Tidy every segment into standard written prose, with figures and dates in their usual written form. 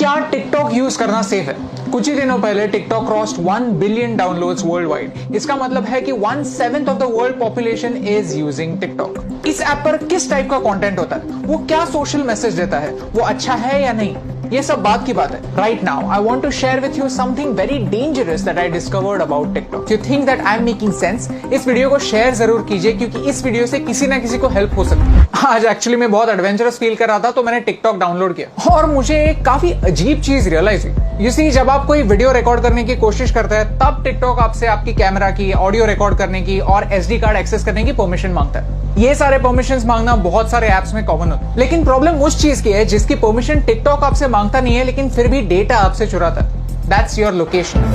क्या TikTok use करना safe है? कुछ ही दिनों पहले TikTok crossed 1 billion downloads world wide. इसका मतलब है कि 1/7 of the world population is using TikTok. इस ऐप पर किस टाइप का कंटेंट होता है, वो क्या सोशल मैसेज देता है, वो अच्छा है या नहीं, ये सब बात की बात है। Right now I want to share with you something very dangerous that I discovered about TikTok. You think that I am making sense? इस वीडियो को शेयर जरूर कीजिए, क्योंकि इस वीडियो से किसी ना किसी को हेल्प हो सकती है। आज एक्चुअली मैं बहुत एडवेंचरस फील कर रहा था, तो मैंने टिकटॉक डाउनलोड किया और मुझे एक काफी अजीब चीज रियलाइज हुई। यू सी, जब आप कोई वीडियो रिकॉर्ड करने की कोशिश करते हैं, तब टिकटॉक आपसे आपकी कैमरा की, ऑडियो रिकॉर्ड करने की और SD कार्ड एक्सेस करने की परमिशन मांगता है। ये सारे परमिशंस मांगना बहुत सारे ऐप्स में कॉमन होता है, लेकिन प्रॉब्लम उस चीज की है जिसकी परमिशन टिकटॉक आपसे मांगता नहीं है, लेकिन फिर भी डेटा आपसे चुराता है। That's your location.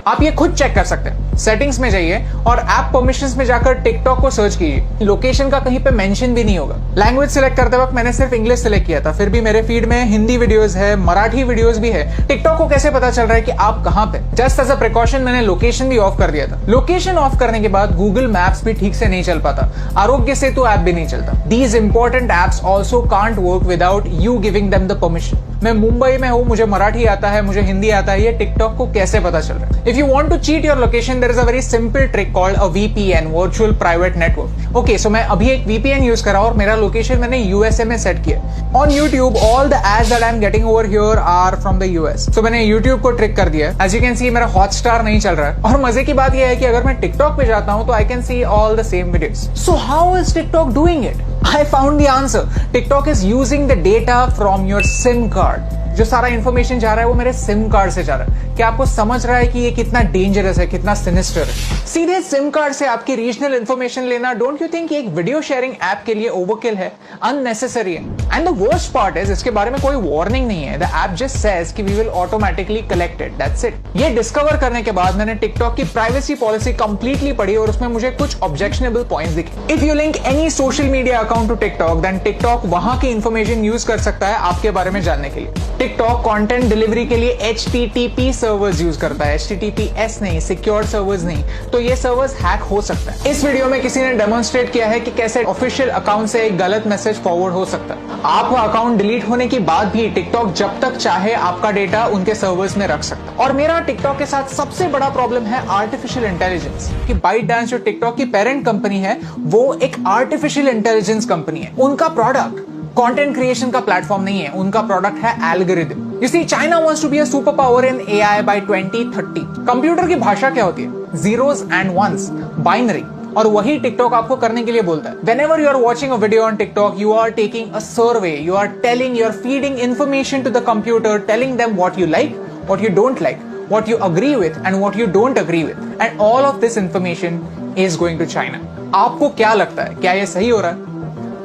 आप ये खुद चेक कर सकते हैं। सेटिंग्स में जाइए और ऐप परमिशंस में जाकर टिकटॉक को सर्च कीजिए। लोकेशन का कहीं पे मेंशन भी नहीं होगा। लैंग्वेज सिलेक्ट करते वक्त मैंने सिर्फ इंग्लिश सिलेक्ट किया था, फिर भी मेरे फीड में हिंदी वीडियोस है, मराठी वीडियोस भी है। टिकटॉक को कैसे पता चल रहा है कि आप कहां पे? जस्ट एज अ प्रिकॉशन मैंने लोकेशन भी ऑफ कर दिया था। लोकेशन ऑफ करने के बाद गूगल मैप्स भी ठीक से नहीं चल पाता, आरोग्य सेतु ऐप भी नहीं चलता। These important apps also can't work without you giving them the permission. मैं मुंबई में हूं, मुझे मराठी आता है, मुझे हिंदी आता है, ये टिकटॉक को कैसे पता चल रहा है? If you want to cheat your location, there is a very simple trick called a VPN, virtual private network. Okay, so मैं अभी एक VPN यूज कर रहा हूं और मेरा लोकेशन मैंने USA में सेट किया। On YouTube all the ads that I am getting over here are from the US। So मैंने YouTube को ट्रिक कर दिया। एज यू कैन सी मेरा हॉटस्टार नहीं चल रहा है, और मजे की बात यह है कि अगर मैं टिकटॉक पे जाता हूं तो I can see all the same videos. So how is TikTok doing it? I found the answer. TikTok is using the data from your SIM card. जो सारा इंफॉर्मेशन जा रहा है वो मेरे सिम कार्ड से जा रहा है। क्या आपको समझ रहा है कि ये कितना डेंजरस है, कितना सिनिस्टर है? सीधे सिम कार्ड से आपकी रीजनल इंफॉर्मेशन लेना, डोंट यू थिंक एक वीडियो शेयरिंग ऐप के लिए ओवरकिल है, अननेसेसरी है? And the worst part is, इसके बारे में कोई वार्निंग नहीं है। द ऐप जस्ट सेज कि we will automatically collect it, that's it. ये डिस्कवर करने के बाद मैंने टिकटॉक की प्राइवेसी पॉलिसी कंप्लीटली पढ़ी और उसमें मुझे कुछ ऑब्जेक्शनेबल पॉइंट्स दिखे। If you link any social media account to TikTok, then TikTok वहां की इंफॉर्मेशन यूज कर सकता है आपके बारे में जानने के लिए। टिकटॉक कंटेंट डिलीवरी के लिए HTTP सर्वर्स यूज करता है, HTTPS नहीं, सिक्योर सर्वर्स नहीं। तो ये सर्वर्स हैक हो सकता है। इस वीडियो में किसी ने डेमोन्स्ट्रेट किया है कि कैसे ऑफिशियल अकाउंट से एक गलत मैसेज फॉरवर्ड हो सकता है। आपका अकाउंट डिलीट होने के बाद भी टिकटॉक जब तक चाहे आपका डेटा उनके सर्वर्स में रख सकता है। और मेरा टिकटॉक के साथ सबसे बड़ा प्रॉब्लम है आर्टिफिशियल इंटेलिजेंस। कि ByteDance जो टिकटॉक की पेरेंट कंपनी है, वो एक आर्टिफिशियल इंटेलिजेंस कंपनी है। उनका प्रोडक्ट कंटेंट क्रिएशन का प्लेटफॉर्म नहीं है, उनका प्रोडक्ट है algorithm. You see, China wants to be a super power in AI by 2030। Computer की भाषा क्या होती है? Zeros and ones, binary. और वही टिकटॉक आपको करने के लिए बोलता है। Whenever you are watching a video on TikTok, you are taking a survey, you are feeding information to the computer, telling them what you like, what you don't like, what you agree with and what you don't agree with, and all of this information is going to China. आपको क्या लगता है, क्या ये सही हो रहा है?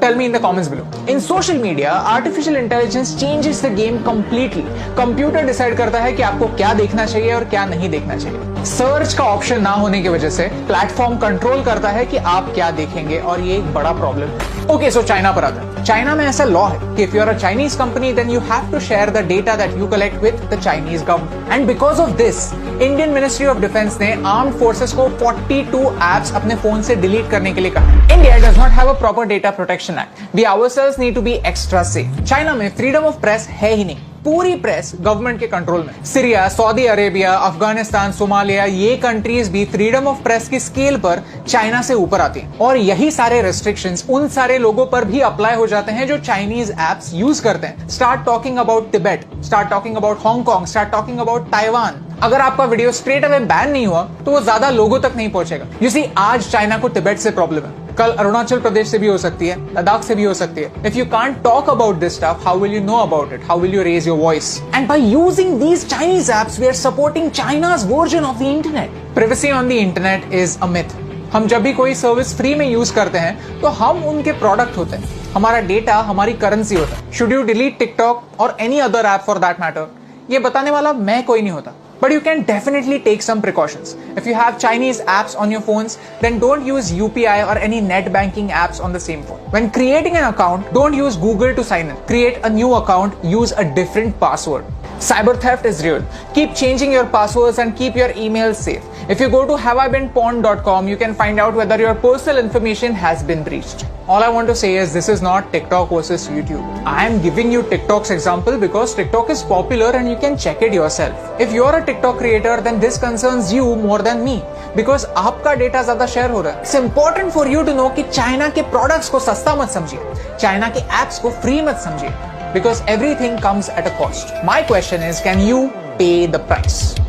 Tell me in the comments below. In social media, artificial intelligence changes the game completely. Computer decide करता है कि आपको क्या देखना चाहिए और क्या नहीं देखना चाहिए। सर्च का ऑप्शन ना होने की वजह से प्लेटफॉर्म कंट्रोल करता है कि आप क्या देखेंगे, और ये एक बड़ा प्रॉब्लम है। ओके, सो चाइना पर आता है। चाइना में ऐसा लॉ है कि if you are a Chinese company, then you have to share the data that you collect with the Chinese government. And because of this, Indian ministry of defence ने armed forces को 42 apps अपने phone से delete करने के लिए कहा। India does not have a proper data protection act. We ourselves need to be extra safe. China में freedom of press है ही नहीं। पूरी प्रेस गवर्नमेंट के कंट्रोल में। Syria, Saudi Arabia, Afghanistan, Somalia, ये कंट्रीज भी फ्रीडम ऑफ प्रेस की scale पर चाइना से ऊपर आती हैं। और यही सारे रेस्ट्रिक्शंस उन सारे लोगों पर भी अप्लाई हो जाते हैं जो चाइनीज एप्स यूज करते हैं। Start talking about Tibet, start talking about Hong Kong, start talking about Taiwan. अगर आपका वीडियो स्ट्रेट अवे बैन नहीं हुआ तो वो ज्यादा लोगों तक नहीं पहुंचेगा। यू सी, आज चाइना को तिब्बत से प्रॉब्लम है, कल अरुणाचल प्रदेश से भी हो सकती है, लद्दाख से भी हो सकती है। If you can't talk about this stuff, how will you know about it? How will you raise your voice? And by using these Chinese apps, we are supporting China's version of the internet. Privacy on the internet is a myth. हम जब भी कोई service free में use करते हैं तो हम उनके प्रोडक्ट होते हैं, हमारा डेटा हमारी करेंसी होता है। शुड यू डिलीट टिकटॉक और any other app for that matter? ये बताने वाला मैं कोई नहीं होता। But you can definitely take some precautions. If you have Chinese apps on your phones, then don't use UPI or any net banking apps on the same phone. When creating an account, don't use Google to sign in. Create a new account, use a different password. Cyber theft is real. Keep changing your passwords and keep your emails safe. If you go to haveibeenpawned.com, you can find out whether your personal information has been breached. All I want to say is this is not TikTok versus YouTube. I am giving you TikTok's example because TikTok is popular and you can check it yourself. If you're a TikTok creator, then this concerns you more than me because आपका data ज्यादा share हो रहा है. It's important for you to know कि China के products को सस्ता मत समझिए, चाइना के एप्स को फ्री मत समझिए, because everything comes at a cost. My question is, can you pay the price?